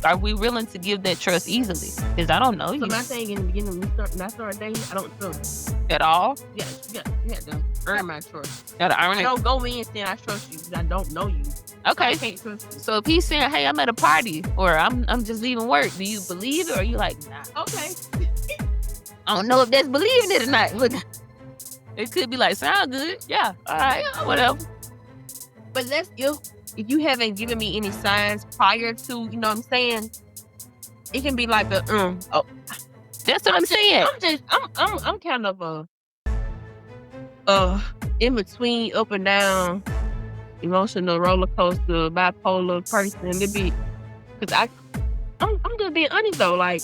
S2: Are we willing to give that trust easily? Because I don't know
S6: So
S2: you
S6: my thing in the beginning, when I start dating, I don't trust.
S2: at all.
S6: Yeah, to earn my trust.
S2: Gotta earn
S6: I
S2: it.
S6: don't go in saying I trust you because I don't know you.
S2: Okay.
S6: I can't trust you.
S2: So if he's saying, "Hey, I'm at a party," or "I'm just leaving work," do you believe it, or are you like, "Nah"?
S6: Okay.
S2: I don't know if that's believing it or not. Look, it could be like, "Sound good, yeah, all right, whatever."
S6: But that's if you haven't given me any signs prior to, you know what I'm saying? It can be like a
S2: That's what I'm saying.
S6: I'm kind of in between, up and down, emotional roller coaster, bipolar person. It be because I'm just being honest though. Like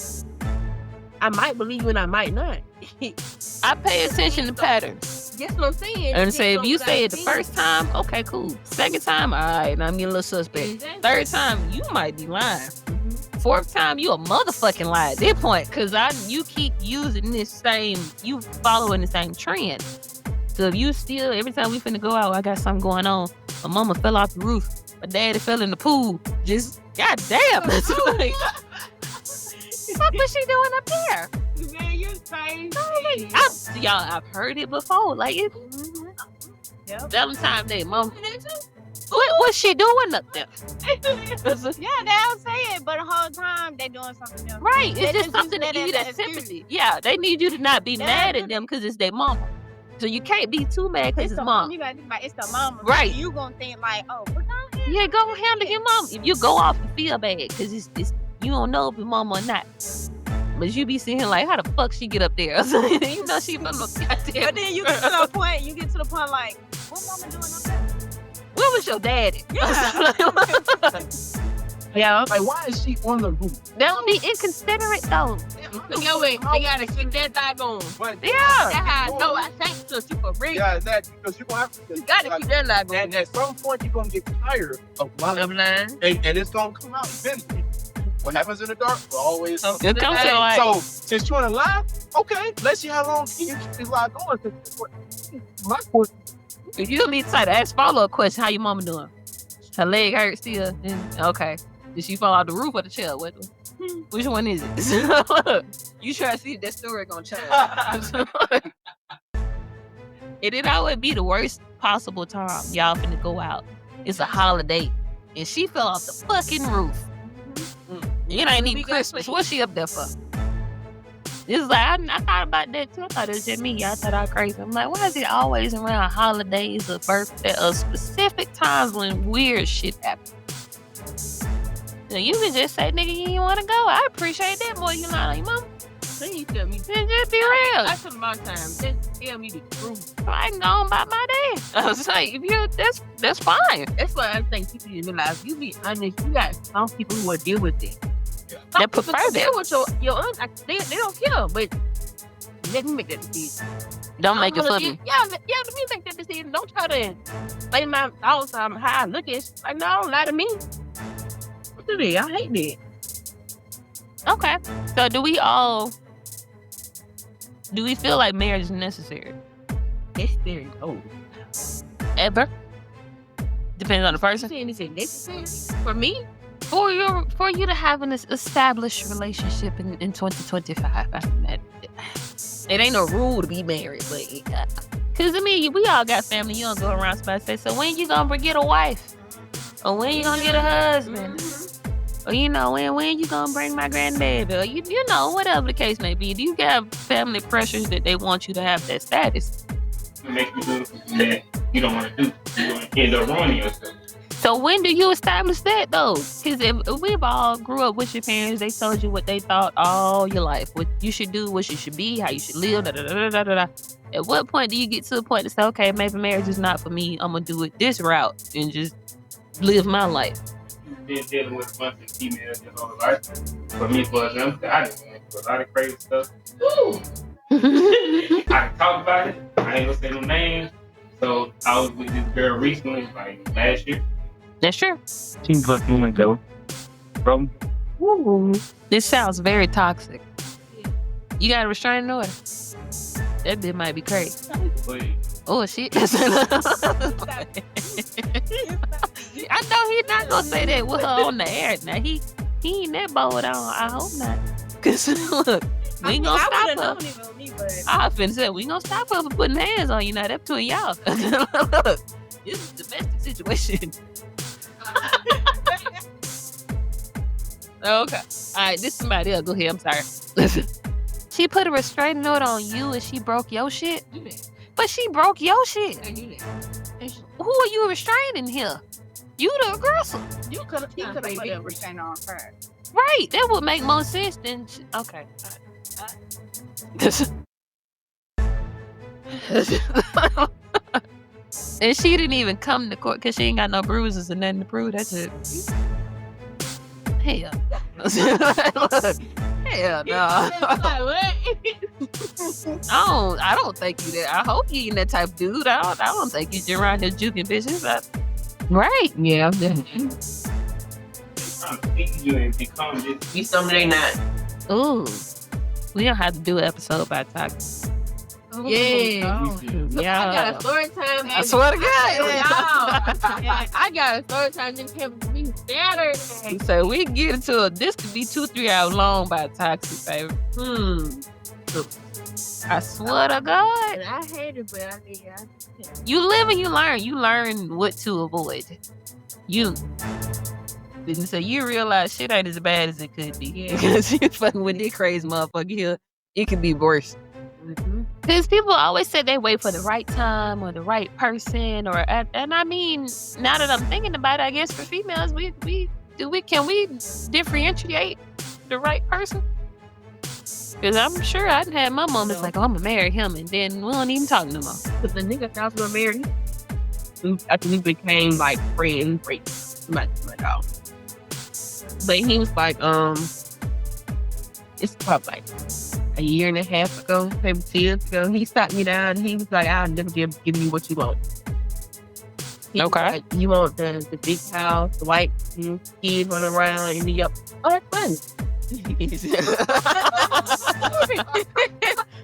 S6: I might believe and I might not.
S2: I pay attention to patterns.
S6: Guess what I'm saying?
S2: And say if you say it the first time, okay, cool. Second time, all right, I'm getting a little suspect.
S6: Exactly.
S2: Third time, you might be lying. Fourth time, you a motherfucking lie at this point, cause you keep using you following the same trend. So if you still, every time we finna go out, I got something going on. My mama fell off the roof. My daddy fell in the pool. Just, goddamn. It's like, what was she doing up there?
S6: Man, you're crazy.
S2: I've heard it before. Like, Valentine's Day, mom. What's she doing up there?
S3: Yeah, they don't say it, but the whole time they doing something else.
S2: Right.
S3: They
S2: It's just
S3: just
S2: something to
S3: use
S2: give you
S3: that
S2: that
S3: as an excuse.
S2: sympathy. Yeah, they need you to not be
S3: Yeah,
S2: mad at them because it's their mama. So you can't be too mad because
S3: It's
S2: it's
S3: the
S2: mom.
S3: You gotta think about it's the mama.
S2: Right.
S3: You gonna think like, oh, what the hell?
S2: Yeah, go handle your mom. If you go off, you feel bad because it's you don't know if your mama or not. But you be seeing like, how the fuck she get up there? You know she from the goddamn.
S3: But then you get to the point like, what mama doing up there?
S6: Where was your daddy?
S3: Yeah.
S4: Like, why is she on the roof?
S2: That would be inconsiderate though.
S6: Yo, wait, they gotta keep that thigh going.
S4: But
S2: Yeah.
S6: That's how I know I think to super real.
S4: yeah, that because you're gonna have to.
S6: You gotta keep that thigh going.
S4: And at some point, you're gonna get tired of lying,
S6: Of lying.
S4: and it's gonna come out eventually. What happens in the dark will always.
S2: It comes to like,
S4: So since you wanna lie, okay, let's see how long can you keep this lie going. 'Cause my question,
S2: you need to try to ask follow-up question. How your mama doing? Her leg hurt still? Okay. Did she fall out the roof or the chair? Which one is it? You try to see if that story gonna change. And it always be the worst possible time y'all finna go out. It's a holiday. And she fell off the fucking roof. It ain't even Christmas. What's she up there for? It's like, I thought about that too. I thought it was just me. Y'all thought I was crazy. I'm like, why is it always around holidays or birthday or specific times when weird shit happens? Now, you can just say, nigga, you ain't want to go. I appreciate that more. You lying on your mama.
S6: Then you tell me.
S2: Then just be real.
S6: I took my time. Just tell me the truth.
S2: I can go on about my day. I was like, if you, that's fine.
S6: That's why I think people need to realize you be honest. You got some people who will deal with it.
S2: They prefer that.
S6: Deal with your aunt. They don't care, but let me make that decision.
S2: Don't make it for me.
S6: Yeah, let me make that decision. Don't try to say my thoughts on how I look at it. Like, no, don't lie to me. What do they? I hate that.
S2: Okay. So do we feel like marriage is necessary?
S6: That's very old.
S2: Ever? Depends on the person.
S6: Saying it's necessary for me.
S2: For you to have an established relationship in 2025. I mean, it ain't no rule to be married, but because I mean, we all got family. You don't go around somebody say, so when you gonna get a wife? Or when you gonna get a husband? Or when you gonna bring my grandbaby? Or you know, whatever the case may be. Do you got family pressures that they want you to have that status?
S5: It makes you do something that you don't want to do. You're going to end up ruining yourself.
S2: So when do you establish that though? Because if we've all grew up with your parents, they told you what they thought all your life, what you should do, what you should be, how you should live. Da, da, da, da, da, da. At what point do you get to a point to say, okay, maybe marriage is not for me. I'm gonna do it this route and just live my life.
S5: You've been dealing with a bunch of females your whole life. For me, for example, I done went through a lot of crazy stuff. Woo! I can talk about it. I ain't gonna say no names. So I was with this girl recently, like last year.
S2: That's true.
S5: She fucking went though. Bro.
S2: This sounds very toxic. You got a restraining order? That bit might be crazy. Oh shit. I know he's not gonna say that with her on the air. Now he ain't that bold. I hope not. Cause look, we ain't gonna stop her. I finna say we ain't gonna stop her from putting hands on you. Now that's between y'all. Look, this is a domestic situation. Okay. All right, this is somebody else. Go ahead. I'm sorry. Listen. She put a restraining order on you and she broke your shit? But she broke your shit. Who are you restraining here? You the aggressor.
S3: You could have put a restraining on her.
S2: Right. That would make more sense than... Okay. And she didn't even come to court because she ain't got no bruises or nothing to prove. That's it. Hell. Hell no. I don't think you that. I hope you ain't that type of dude. I don't think you just around here juking bitches. Right. Yeah.
S5: Trying to feed you and become this.
S6: Be something they not.
S2: Ooh. We don't have to do an episode about toxic.
S6: Yeah.
S2: Yeah.
S6: I got a story time.
S2: I swear to God.
S6: I got a story time. This happened to me Saturday.
S2: So we get into this could be 2-3 hours long by toxic, baby. I swear to God.
S6: And I hate it, but I mean,
S2: You live and you learn. You learn what to avoid. You realize shit ain't as bad as it could be.
S6: Yeah.
S2: Because you fucking with this crazy motherfucker here, it can be worse.
S6: Mm-hmm.
S2: Because people always say they wait for the right time or the right person, and I mean, now that I'm thinking about it, I guess for females, can we differentiate the right person? Because I'm sure I'd had my moments like, oh, I'm gonna marry him, and then we don't even talk no more.
S6: Because the nigga thought we were married. after we became like friends, my dog. But he was like, it's probably like a year and a half ago, maybe 2 years ago. He sat me down and he was like, I'll never give you what you want. He was
S2: Okay.
S6: like, you want the big house, the white kids running around in the yard. Oh, that's fun.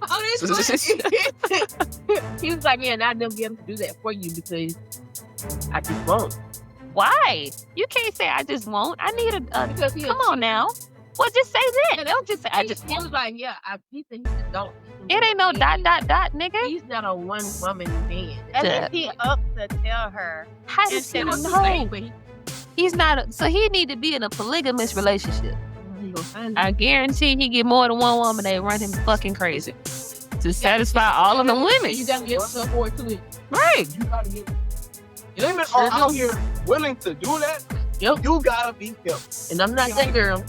S6: Oh, that's fun. He was like, man, I'll never be able to do that for you because I just won't.
S2: Why? You can't say I just won't. I need a.
S6: Because he
S2: Come on now. Well, just say that. Don't just say I just
S6: He was
S2: won't.
S6: like, yeah, he said he just don't.
S2: It ain't no ... nigga.
S6: He's not a one woman man.
S3: And
S2: Yeah.
S3: if he up to tell her,
S2: How does he
S3: Instead of
S2: know?
S6: But
S2: He's not. So he need to be in a polygamous relationship.
S6: he gonna find
S2: I guarantee he get more than one woman. They run him fucking crazy to satisfy all of them women.
S6: You gotta get support to it.
S2: Right.
S4: You gotta get. Women are out here willing to do that.
S6: Yep.
S4: You gotta be helped.
S6: And I'm not that girl.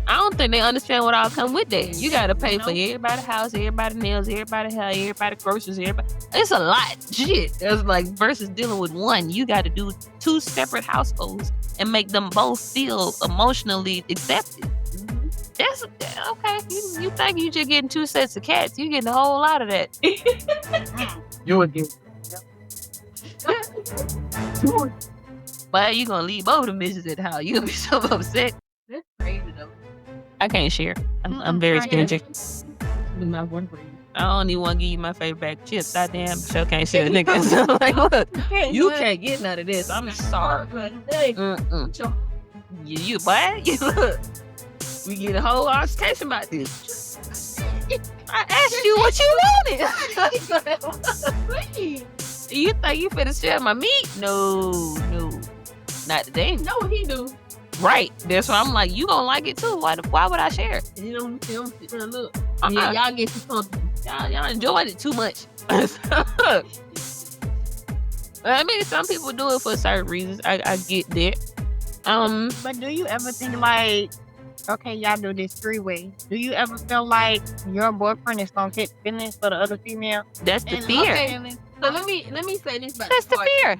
S2: I don't think they understand what all come with that. You gotta pay for everybody's house, everybody nails, everybody hair, everybody groceries, everybody. It's a lot. Shit. It's like versus dealing with one. You gotta do 2 separate households and make them both feel emotionally accepted. That's okay. You think you just getting 2 sets of cats? You getting a whole lot of that.
S4: You would get.
S2: But you gonna leave both of them bitches at the house. You gonna be so upset.
S6: That's crazy though.
S2: I can't share. I'm very
S3: I get
S2: stingy.
S6: With my boyfriend.
S2: I don't even want to give you my favorite bag of chips. I damn sure can't share, nigga. So, like, look, you can't get none of this. I'm sorry. Mm-mm. You boy, you look. We get a whole altercation about this. I asked you what you wanted. You think you finna share my meat? No. Not today.
S6: No, he do.
S2: Right. That's why I'm like, you gonna like it too. Why would I share it?
S6: And you don't sit there and look.
S2: Uh-uh.
S6: Yeah, y'all get too comfortable.
S2: Y'all enjoyed it too much. I mean, some people do it for certain reasons. I get that.
S3: but do you ever think like, okay, y'all do this 3-way. Do you ever feel like your boyfriend is gonna hit feelings for the other female?
S2: That's the
S3: And
S2: fear.
S3: okay,
S6: So let me say this about
S2: That's the
S6: part.
S2: fear.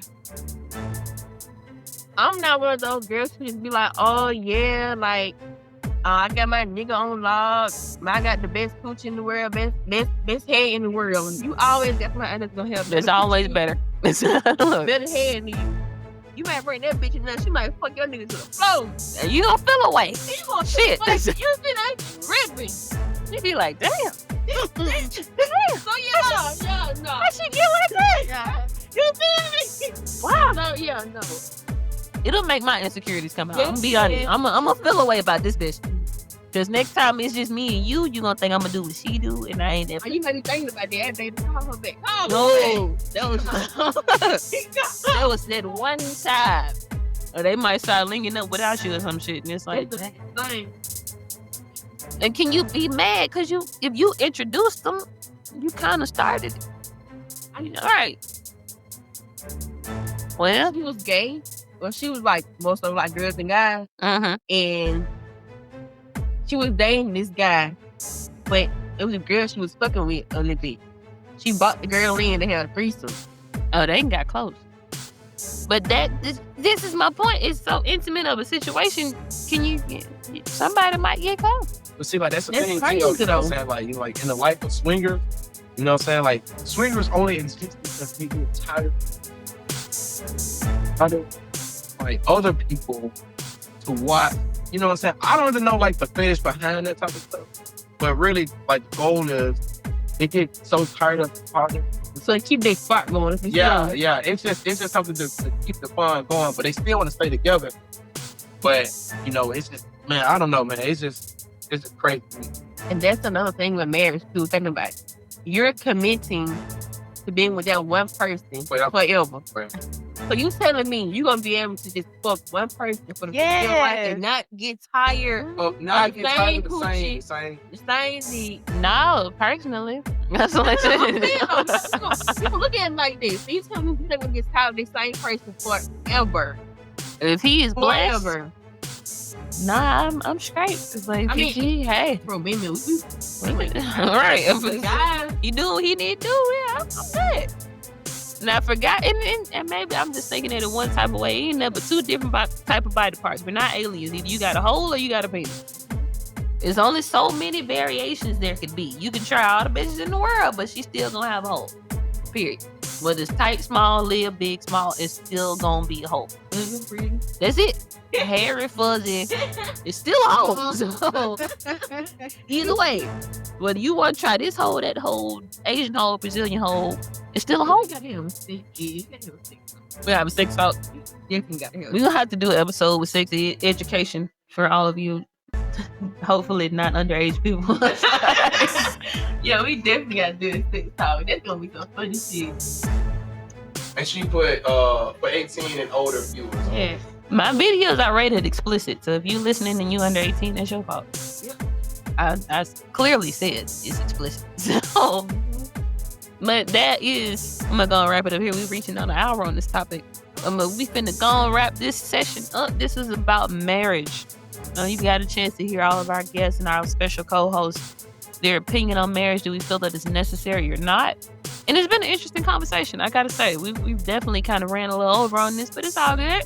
S6: I'm not one of those girls who just be like, oh yeah, like I got my nigga on log. I got the best coach in the world, best head in the world. You always got somebody that's gonna help.
S2: It's always better. Look,
S6: better head than you. You might bring that bitch in there. She might fuck your nigga to the floor.
S2: you gonna feel away.
S6: You gonna
S2: Shit.
S6: Like, you feel like ripping.
S2: You be like, damn.
S6: So yeah, no.
S2: Why she get like that?
S6: Yeah. You feel me?
S2: Wow.
S6: No, yeah, no.
S2: It'll make my insecurities come out.
S6: Yeah.
S2: I'm gonna be honest. I'm gonna feel away about this bitch. Cause next time it's just me and you gonna think I'm gonna do what she do, and I ain't that.
S6: Oh, you might be thinking about that, baby. Call her back. Call her
S2: No,
S6: back.
S2: that was that one time. Or they might start linking up without you or some shit, and it's like,
S6: That's the thing.
S2: and can you be mad? Cause if you introduced them, you kind of started it. All right. Well,
S6: She was gay. Well, she was like most of like girls and guys, and she was dating this guy, but it was a girl she was fucking with a little bit. She bought the girl in to have a threesome.
S2: Oh, they ain't got close. But this is my point. It's so intimate of a situation. Can you? Somebody might get close.
S4: But see, like that's the
S6: That's
S4: thing,
S6: crazy,
S4: too, you know
S6: though.
S4: what I'm saying? Like, you know, like in the life of swingers, you know what I'm saying? Like swingers only exist because we get tired of like other people to watch. You know what I'm saying? I don't even know like the fetish behind that type of stuff. But really, like the goal is they get so tired of the partner.
S6: So keep their spark going.
S4: Yeah. It's just something to keep the fun going, but they still want to stay together. But you know, it's just, man, I don't know, man. It's just crazy to me.
S6: And that's another thing with marriage too. Think about it. You're committing to being with that one person forever. So you telling me you gonna be able to just fuck one person for the rest of your life and not get tired?
S4: Oh, now you
S6: Same
S4: get tired of the
S6: coochie.
S4: same.
S6: The same thing.
S2: No, personally, that's what I said.
S6: People look at it like this. So you telling me you're gonna get tired of the same person forever?
S2: If he is blessed,
S6: Forever.
S2: nah, I'm straight. It's like,
S6: I mean,
S2: hey,
S6: For women,
S2: all right.
S6: guys,
S2: He do what he need to do. Yeah, I'm good. And I forgot, and maybe I'm just thinking it in one type of way. Ain't there but two different type of body parts. We're not aliens. Either you got a hole or you got a penis. There's only so many variations there could be. You can try all the bitches in the world, but she's still gonna have a hole. Period. Whether it's tight, small, live, big, small, it's still gonna be a hole. That's it. Hairy, fuzzy, it's still a hole. So, either way, whether you want to try this hole, that hole, Asian hole, Brazilian hole, it's still a hole. We have a sex talk. We're gonna have to do an episode with sex education for all of you. Hopefully not underage people.
S6: Yeah, we definitely gotta do this sex talk. That's gonna be some funny shit.
S4: And she put for 18 and older viewers.
S6: Yeah.
S2: My videos are rated explicit, so if you listening and you under 18, that's your fault. I clearly said it's explicit. So, but that is, I'm gonna wrap it up here. We're reaching on an hour on this topic. We finna go and wrap this session up. This is about marriage. You got a chance to hear all of our guests and our special co-hosts, their opinion on marriage. Do we feel that it's necessary or not? And it's been an interesting conversation. I gotta say, we've definitely kind of ran a little over on this, but it's all good.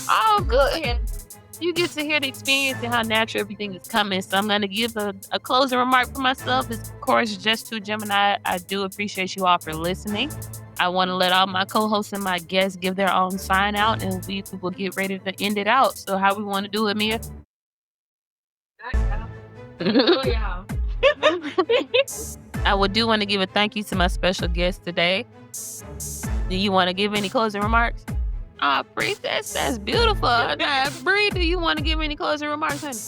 S2: All good. You get to hear the experience and how natural everything is coming. So I'm gonna give a closing remark for myself. It's of course just to Gemini. I do appreciate you all for listening. I want to let all my co-hosts and my guests give their own sign out, and we will get ready to end it out. So how we want to do it, Mia? I do want to give a thank you to my special guest today. Do you want to give any closing remarks? Bree, that's beautiful. Now, Bree, do you want to give any closing remarks, honey?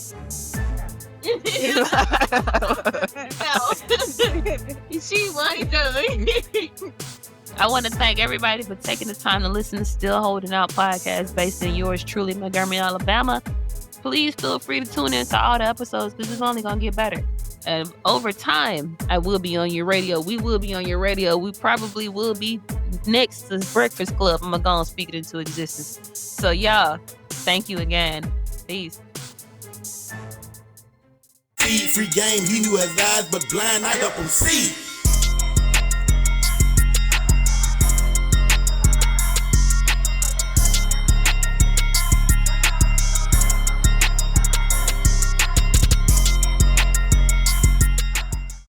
S6: She wanted to.
S2: I want to thank everybody for taking the time to listen to Still Holding Out podcast based in yours truly, Montgomery, Alabama. Please feel free to tune in to all the episodes because it's only going to get better. Over time, I will be on your radio. We will be on your radio. We probably will be next to Breakfast Club. I'm going to speak it into existence. So, y'all, thank you again. Peace.
S1: Free game, he who has eyes but blind, I help him see.